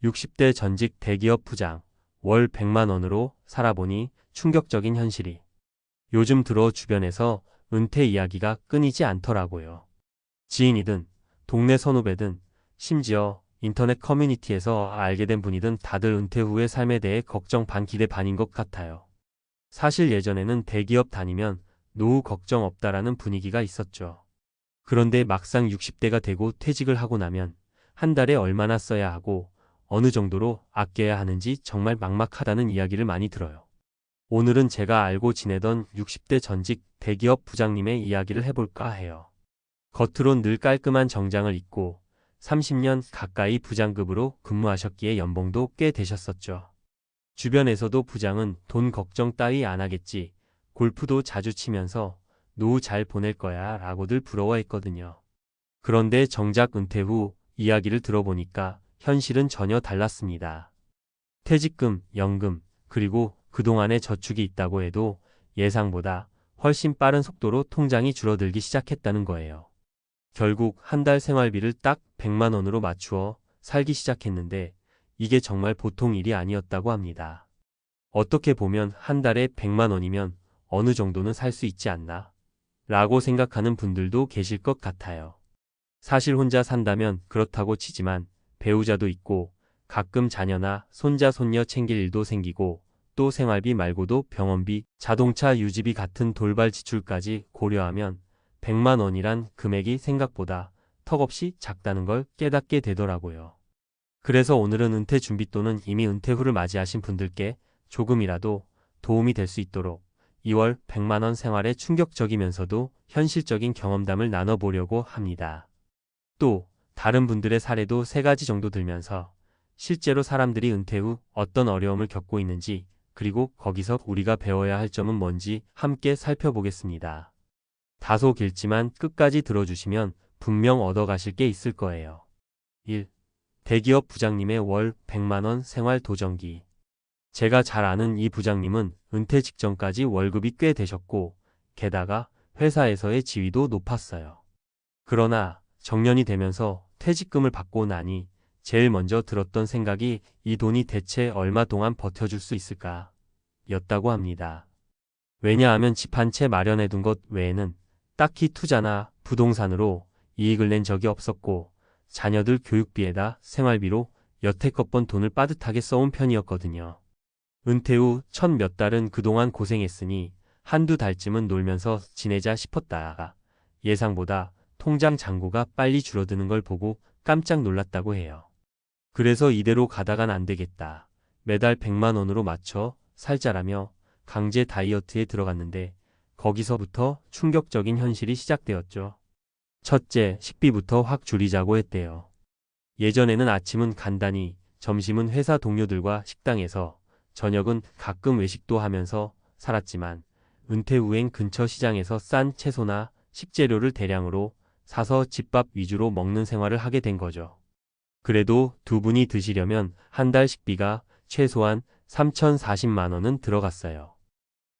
60대 전직 대기업 부장, 월 100만 원으로 살아보니 충격적인 현실이. 요즘 들어 주변에서 은퇴 이야기가 끊이지 않더라고요. 지인이든 동네 선후배든 심지어 인터넷 커뮤니티에서 알게 된 분이든 다들 은퇴 후의 삶에 대해 걱정 반 기대 반인 것 같아요. 사실 예전에는 대기업 다니면 노후 걱정 없다라는 분위기가 있었죠. 그런데 막상 60대가 되고 퇴직을 하고 나면 한 달에 얼마나 써야 하고 어느 정도로 아껴야 하는지 정말 막막하다는 이야기를 많이 들어요. 오늘은 제가 알고 지내던 60대 전직 대기업 부장님의 이야기를 해볼까 해요. 겉으론 늘 깔끔한 정장을 입고 30년 가까이 부장급으로 근무하셨기에 연봉도 꽤 되셨었죠. 주변에서도 부장은 돈 걱정 따위 안 하겠지, 골프도 자주 치면서 노후 잘 보낼 거야 라고들 부러워했거든요. 그런데 정작 은퇴 후 이야기를 들어보니까 현실은 전혀 달랐습니다. 퇴직금, 연금, 그리고 그동안의 저축이 있다고 해도 예상보다 훨씬 빠른 속도로 통장이 줄어들기 시작했다는 거예요. 결국 한 달 생활비를 딱 100만 원으로 맞추어 살기 시작했는데 이게 정말 보통 일이 아니었다고 합니다. 어떻게 보면 한 달에 100만 원이면 어느 정도는 살 수 있지 않나? 라고 생각하는 분들도 계실 것 같아요. 사실 혼자 산다면 그렇다고 치지만 배우자도 있고 가끔 자녀나 손자 손녀 챙길 일도 생기고 또 생활비 말고도 병원비, 자동차 유지비 같은 돌발 지출까지 고려하면 100만 원이란 금액이 생각보다 턱없이 작다는 걸 깨닫게 되더라고요. 그래서 오늘은 은퇴 준비 또는 이미 은퇴 후를 맞이하신 분들께 조금이라도 도움이 될 수 있도록 2월 100만 원 생활의 충격적이면서도 현실적인 경험담을 나눠보려고 합니다. 또 다른 분들의 사례도 3가지 정도 들면서 실제로 사람들이 은퇴 후 어떤 어려움을 겪고 있는지 그리고 거기서 우리가 배워야 할 점은 뭔지 함께 살펴보겠습니다. 다소 길지만 끝까지 들어주시면 분명 얻어가실 게 있을 거예요. 1. 대기업 부장님의 월 100만 원 생활 도전기. 제가 잘 아는 이 부장님은 은퇴 직전까지 월급이 꽤 되셨고 게다가 회사에서의 지위도 높았어요. 그러나 정년이 되면서 퇴직금을 받고 나니 제일 먼저 들었던 생각이 이 돈이 대체 얼마 동안 버텨줄 수 있을까? 였다고 합니다. 왜냐하면 집 한 채 마련해둔 것 외에는 딱히 투자나 부동산으로 이익을 낸 적이 없었고 자녀들 교육비에다 생활비로 여태껏 번 돈을 빠듯하게 써온 편이었거든요. 은퇴 후 첫 몇 달은 그동안 고생했으니 한두 달쯤은 놀면서 지내자 싶었다가 예상보다 통장 잔고가 빨리 줄어드는 걸 보고 깜짝 놀랐다고 해요. 그래서 이대로 가다간 안 되겠다. 매달 100만 원으로 맞춰 살자라며 강제 다이어트에 들어갔는데 거기서부터 충격적인 현실이 시작되었죠. 첫째, 식비부터 확 줄이자고 했대요. 예전에는 아침은 간단히, 점심은 회사 동료들과 식당에서, 저녁은 가끔 외식도 하면서 살았지만 은퇴 후엔 근처 시장에서 싼 채소나 식재료를 대량으로 사서 집밥 위주로 먹는 생활을 하게 된 거죠. 그래도 두 분이 드시려면 한 달 식비가 최소한 3,040만 원은 들어갔어요.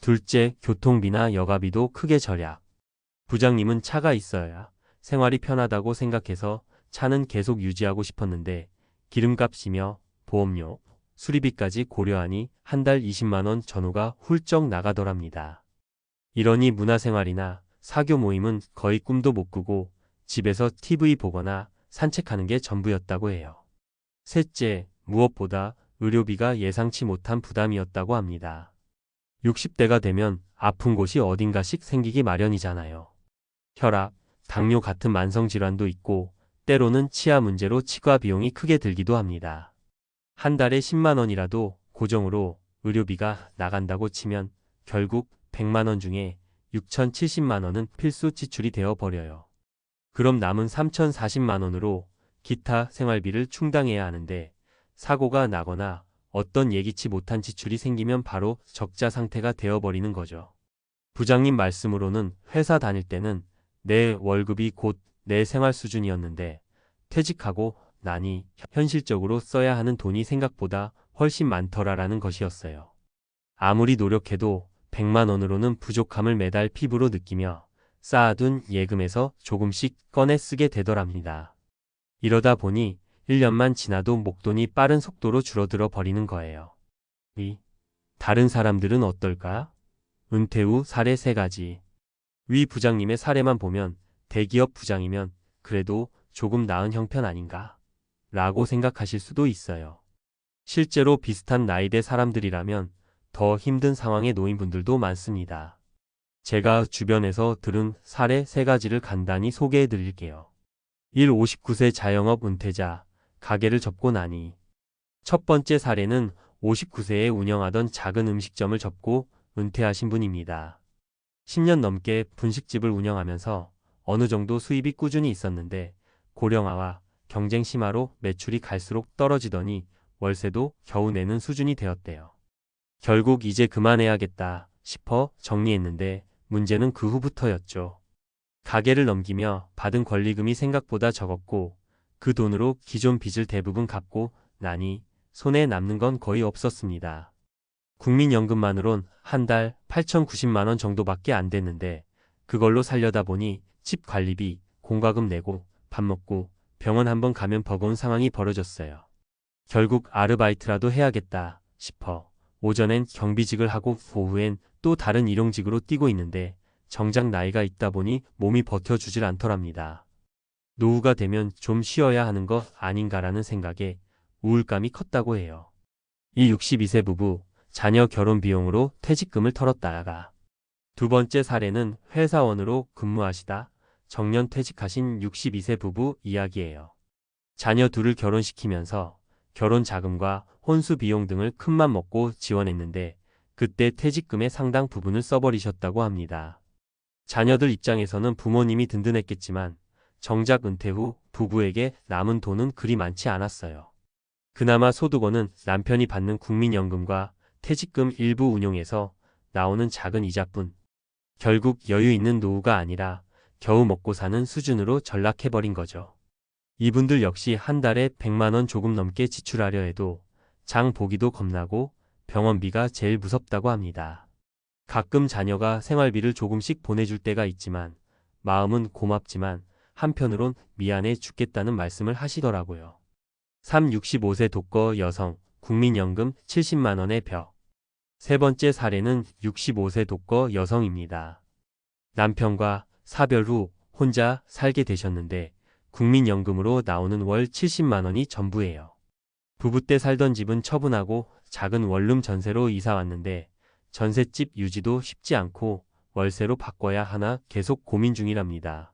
둘째, 교통비나 여가비도 크게 절약. 부장님은 차가 있어야 생활이 편하다고 생각해서 차는 계속 유지하고 싶었는데 기름값이며 보험료, 수리비까지 고려하니 한 달 20만 원 전후가 훌쩍 나가더랍니다. 이러니 문화생활이나 사교 모임은 거의 꿈도 못 꾸고 집에서 TV 보거나 산책하는 게 전부였다고 해요. 셋째, 무엇보다 의료비가 예상치 못한 부담이었다고 합니다. 60대가 되면 아픈 곳이 어딘가씩 생기기 마련이잖아요. 혈압, 당뇨 같은 만성질환도 있고 때로는 치아 문제로 치과 비용이 크게 들기도 합니다. 한 달에 10만 원이라도 고정으로 의료비가 나간다고 치면 결국 100만 원 중에 6,070만 원은 필수 지출이 되어 버려요. 그럼 남은 3,040만 원으로 기타 생활비를 충당해야 하는데 사고가 나거나 어떤 예기치 못한 지출이 생기면 바로 적자 상태가 되어버리는 거죠. 부장님 말씀으로는 회사 다닐 때는 내 월급이 곧 내 생활 수준이었는데 퇴직하고 나니 현실적으로 써야 하는 돈이 생각보다 훨씬 많더라라는 것이었어요. 아무리 노력해도 100만 원으로는 부족함을 매달 피부로 느끼며 쌓아둔 예금에서 조금씩 꺼내 쓰게 되더랍니다. 이러다 보니 1년만 지나도 목돈이 빠른 속도로 줄어들어 버리는 거예요. 다른 사람들은 어떨까? 은퇴 후 사례 3가지. 위 부장님의 사례만 보면 대기업 부장이면 그래도 조금 나은 형편 아닌가? 라고 생각하실 수도 있어요. 실제로 비슷한 나이대 사람들이라면 더 힘든 상황에 놓인 분들도 많습니다. 제가 주변에서 들은 사례 3가지를 간단히 소개해 드릴게요. 1. 59세 자영업 은퇴자, 가게를 접고 나니. 첫 번째 사례는 59세에 운영하던 작은 음식점을 접고 은퇴하신 분입니다. 10년 넘게 분식집을 운영하면서 어느 정도 수입이 꾸준히 있었는데 고령화와 경쟁 심화로 매출이 갈수록 떨어지더니 월세도 겨우 내는 수준이 되었대요. 결국 이제 그만해야겠다 싶어 정리했는데 문제는 그 후부터였죠. 가게를 넘기며 받은 권리금이 생각보다 적었고 그 돈으로 기존 빚을 대부분 갚고 나니 손에 남는 건 거의 없었습니다. 국민연금만으론 한 달 8,090만 원 정도밖에 안 됐는데 그걸로 살려다 보니 집 관리비, 공과금 내고 밥 먹고 병원 한번 가면 버거운 상황이 벌어졌어요. 결국 아르바이트라도 해야겠다 싶어 오전엔 경비직을 하고 오후엔 또 다른 일용직으로 뛰고 있는데 정작 나이가 있다 보니 몸이 버텨주질 않더랍니다. 노후가 되면 좀 쉬어야 하는 것 아닌가라는 생각에 우울감이 컸다고 해요. 이 62세 부부, 자녀 결혼 비용으로 퇴직금을 털었다가 두 번째 사례는 회사원으로 근무하시다 정년 퇴직하신 62세 부부 이야기예요. 자녀 둘을 결혼시키면서 결혼 자금과 혼수 비용 등을 큰맘 먹고 지원했는데 그때 퇴직금의 상당 부분을 써버리셨다고 합니다. 자녀들 입장에서는 부모님이 든든했겠지만 정작 은퇴 후 부부에게 남은 돈은 그리 많지 않았어요. 그나마 소득원은 남편이 받는 국민연금과 퇴직금 일부 운용에서 나오는 작은 이자뿐. 결국 여유 있는 노후가 아니라 겨우 먹고 사는 수준으로 전락해버린 거죠. 이분들 역시 한 달에 100만 원 조금 넘게 지출하려 해도 장 보기도 겁나고 병원비가 제일 무섭다고 합니다. 가끔 자녀가 생활비를 조금씩 보내줄 때가 있지만 마음은 고맙지만 한편으론 미안해 죽겠다는 말씀을 하시더라고요. 3. 65세 독거 여성, 국민연금 70만 원의 벽. 세 번째 사례는 65세 독거 여성입니다. 남편과 사별 후 혼자 살게 되셨는데 국민연금으로 나오는 월 70만 원이 전부예요. 부부 때 살던 집은 처분하고 작은 원룸 전세로 이사 왔는데 전셋집 유지도 쉽지 않고 월세로 바꿔야 하나 계속 고민 중이랍니다.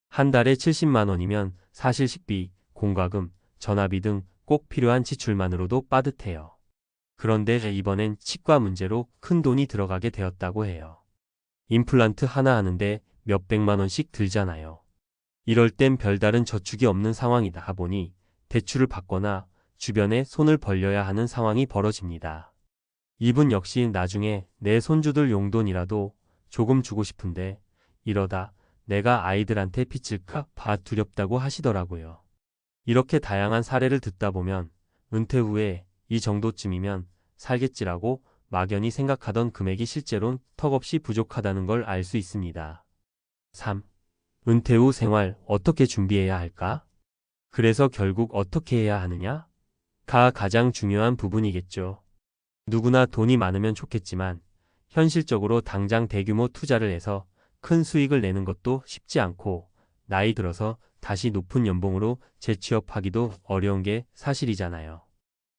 한 달에 70만 원이면 사실 식비, 공과금, 전화비 등 꼭 필요한 지출만으로도 빠듯해요. 그런데 이번엔 치과 문제로 큰 돈이 들어가게 되었다고 해요. 임플란트 하나 하는데 몇백만 원씩 들잖아요. 이럴 땐 별다른 저축이 없는 상황이다 보니 대출을 받거나 주변에 손을 벌려야 하는 상황이 벌어집니다. 이분 역시 나중에 내 손주들 용돈이라도 조금 주고 싶은데 이러다 내가 아이들한테 빚질까 봐 두렵다고 하시더라고요. 이렇게 다양한 사례를 듣다 보면 은퇴 후에 이 정도쯤이면 살겠지라고 막연히 생각하던 금액이 실제론 턱없이 부족하다는 걸 알 수 있습니다. 3. 은퇴 후 생활 어떻게 준비해야 할까? 그래서 결국 어떻게 해야 하느냐? 가 가장 중요한 부분이겠죠. 누구나 돈이 많으면 좋겠지만 현실적으로 당장 대규모 투자를 해서 큰 수익을 내는 것도 쉽지 않고 나이 들어서 다시 높은 연봉으로 재취업하기도 어려운 게 사실이잖아요.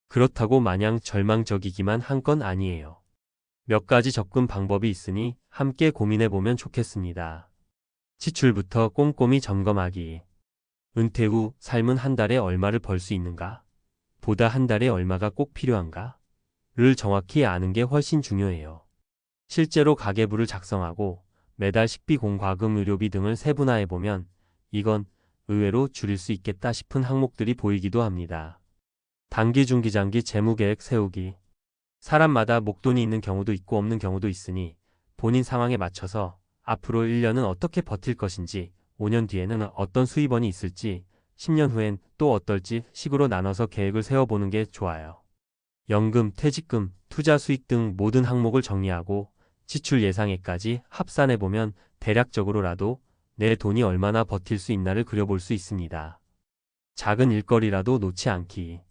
그렇다고 마냥 절망적이기만 한 건 아니에요. 몇 가지 접근 방법이 있으니 함께 고민해보면 좋겠습니다. 지출부터 꼼꼼히 점검하기. 은퇴 후 삶은 한 달에 얼마를 벌 수 있는가? 보다 한 달에 얼마가 꼭 필요한가? 를 정확히 아는 게 훨씬 중요해요. 실제로 가계부를 작성하고 매달 식비, 공과금, 의료비 등을 세분화해보면 이건 의외로 줄일 수 있겠다 싶은 항목들이 보이기도 합니다. 단기, 중기, 장기 재무계획 세우기. 사람마다 목돈이 있는 경우도 있고 없는 경우도 있으니 본인 상황에 맞춰서 앞으로 1년은 어떻게 버틸 것인지, 5년 뒤에는 어떤 수입원이 있을지, 10년 후엔 또 어떨지 식으로 나눠서 계획을 세워보는 게 좋아요. 연금, 퇴직금, 투자 수익 등 모든 항목을 정리하고 지출 예상액까지 합산해보면 대략적으로라도 내 돈이 얼마나 버틸 수 있나를 그려볼 수 있습니다. 작은 일거리라도 놓지 않기.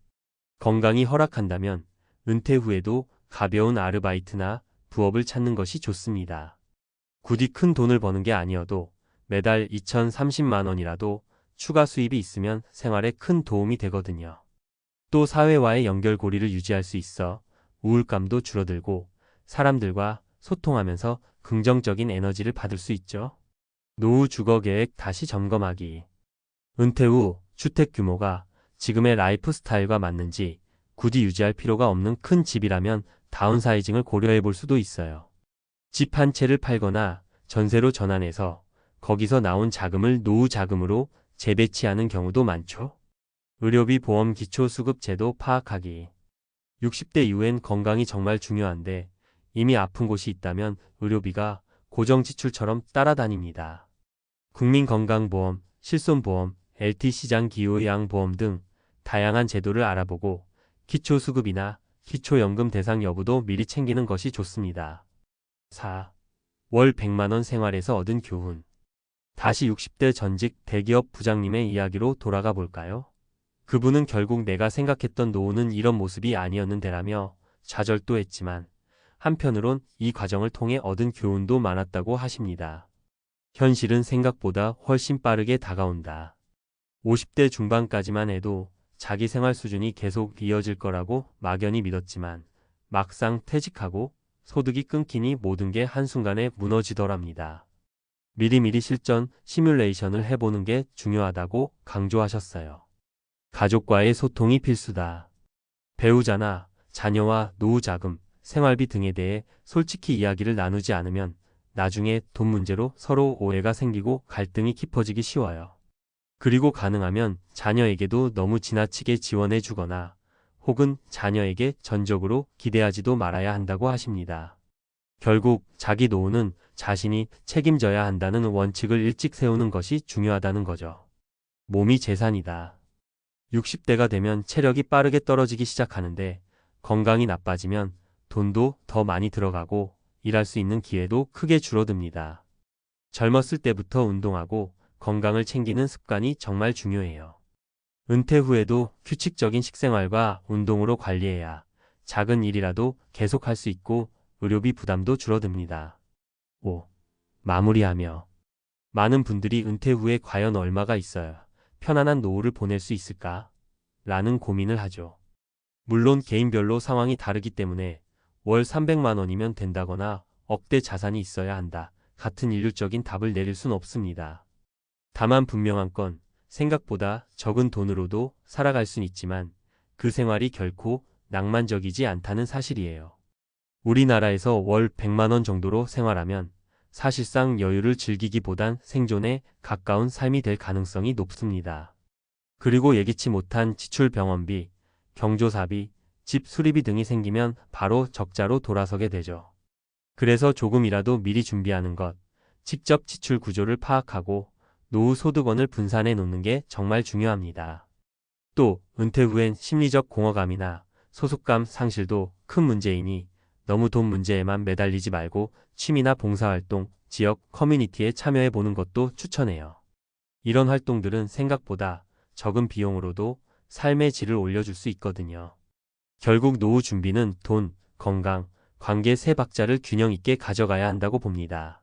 건강이 허락한다면 은퇴 후에도 가벼운 아르바이트나 부업을 찾는 것이 좋습니다. 굳이 큰 돈을 버는 게 아니어도 매달 2,030만 원이라도 추가 수입이 있으면 생활에 큰 도움이 되거든요. 또 사회와의 연결고리를 유지할 수 있어 우울감도 줄어들고 사람들과 소통하면서 긍정적인 에너지를 받을 수 있죠. 노후 주거 계획 다시 점검하기. 은퇴 후 주택 규모가 지금의 라이프 스타일과 맞는지 굳이 유지할 필요가 없는 큰 집이라면 다운사이징을 고려해 볼 수도 있어요. 집 한 채를 팔거나 전세로 전환해서 거기서 나온 자금을 노후 자금으로 재배치하는 경우도 많죠. 의료비 보험 기초수급 제도 파악하기. 60대 이후엔 건강이 정말 중요한데 이미 아픈 곳이 있다면 의료비가 고정지출처럼 따라다닙니다. 국민건강보험, 실손보험, LT시장 기요양보험 등 다양한 제도를 알아보고 기초수급이나 기초연금 대상 여부도 미리 챙기는 것이 좋습니다. 4. 월 100만원 생활에서 얻은 교훈. 다시 60대 전직 대기업 부장님의 이야기로 돌아가 볼까요? 그분은 결국 내가 생각했던 노후는 이런 모습이 아니었는데라며 좌절도 했지만 한편으론 이 과정을 통해 얻은 교훈도 많았다고 하십니다. 현실은 생각보다 훨씬 빠르게 다가온다. 50대 중반까지만 해도 자기 생활 수준이 계속 이어질 거라고 막연히 믿었지만 막상 퇴직하고 소득이 끊기니 모든 게 한순간에 무너지더랍니다. 미리미리 실전 시뮬레이션을 해보는 게 중요하다고 강조하셨어요. 가족과의 소통이 필수다. 배우자나 자녀와 노후 자금, 생활비 등에 대해 솔직히 이야기를 나누지 않으면 나중에 돈 문제로 서로 오해가 생기고 갈등이 깊어지기 쉬워요. 그리고 가능하면 자녀에게도 너무 지나치게 지원해 주거나 혹은 자녀에게 전적으로 기대하지도 말아야 한다고 하십니다. 결국 자기 노후는 자신이 책임져야 한다는 원칙을 일찍 세우는 것이 중요하다는 거죠. 몸이 재산이다. 60대가 되면 체력이 빠르게 떨어지기 시작하는데 건강이 나빠지면 돈도 더 많이 들어가고 일할 수 있는 기회도 크게 줄어듭니다. 젊었을 때부터 운동하고 건강을 챙기는 습관이 정말 중요해요. 은퇴 후에도 규칙적인 식생활과 운동으로 관리해야 작은 일이라도 계속할 수 있고 의료비 부담도 줄어듭니다. 5. 마무리하며. 많은 분들이 은퇴 후에 과연 얼마가 있어야 편안한 노후를 보낼 수 있을까? 라는 고민을 하죠. 물론 개인별로 상황이 다르기 때문에 월 300만 원이면 된다거나 억대 자산이 있어야 한다. 같은 일률적인 답을 내릴 순 없습니다. 다만 분명한 건 생각보다 적은 돈으로도 살아갈 순 있지만 그 생활이 결코 낭만적이지 않다는 사실이에요. 우리나라에서 월 100만 원 정도로 생활하면 사실상 여유를 즐기기보단 생존에 가까운 삶이 될 가능성이 높습니다. 그리고 예기치 못한 지출 병원비, 경조사비, 집 수리비 등이 생기면 바로 적자로 돌아서게 되죠. 그래서 조금이라도 미리 준비하는 것, 직접 지출 구조를 파악하고 노후 소득원을 분산해 놓는 게 정말 중요합니다. 또 은퇴 후엔 심리적 공허감이나 소속감 상실도 큰 문제이니 너무 돈 문제에만 매달리지 말고 취미나 봉사활동, 지역 커뮤니티에 참여해 보는 것도 추천해요. 이런 활동들은 생각보다 적은 비용으로도 삶의 질을 올려줄 수 있거든요. 결국 노후 준비는 돈, 건강, 관계 세 박자를 균형 있게 가져가야 한다고 봅니다.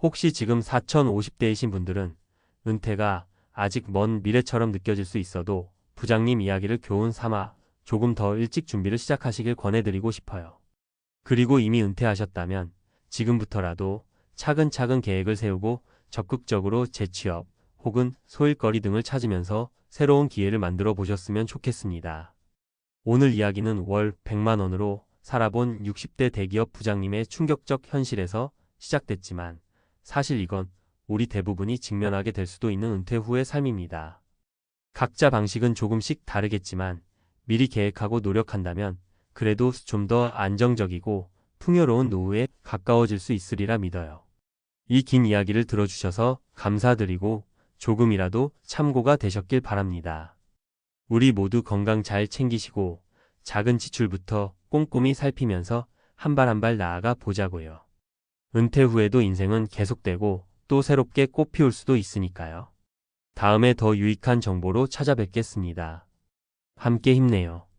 혹시 지금 4050대이신 분들은 은퇴가 아직 먼 미래처럼 느껴질 수 있어도 부장님 이야기를 교훈 삼아 조금 더 일찍 준비를 시작하시길 권해드리고 싶어요. 그리고 이미 은퇴하셨다면 지금부터라도 차근차근 계획을 세우고 적극적으로 재취업 혹은 소일거리 등을 찾으면서 새로운 기회를 만들어 보셨으면 좋겠습니다. 오늘 이야기는 월 100만 원으로 살아본 60대 대기업 부장님의 충격적 현실에서 시작됐지만 사실 이건 우리 대부분이 직면하게 될 수도 있는 은퇴 후의 삶입니다. 각자 방식은 조금씩 다르겠지만 미리 계획하고 노력한다면 그래도 좀 더 안정적이고 풍요로운 노후에 가까워질 수 있으리라 믿어요. 이 긴 이야기를 들어주셔서 감사드리고 조금이라도 참고가 되셨길 바랍니다. 우리 모두 건강 잘 챙기시고 작은 지출부터 꼼꼼히 살피면서 한 발 한 발 나아가 보자고요. 은퇴 후에도 인생은 계속되고 또 새롭게 꽃 피울 수도 있으니까요. 다음에 더 유익한 정보로 찾아뵙겠습니다. 함께 힘내요.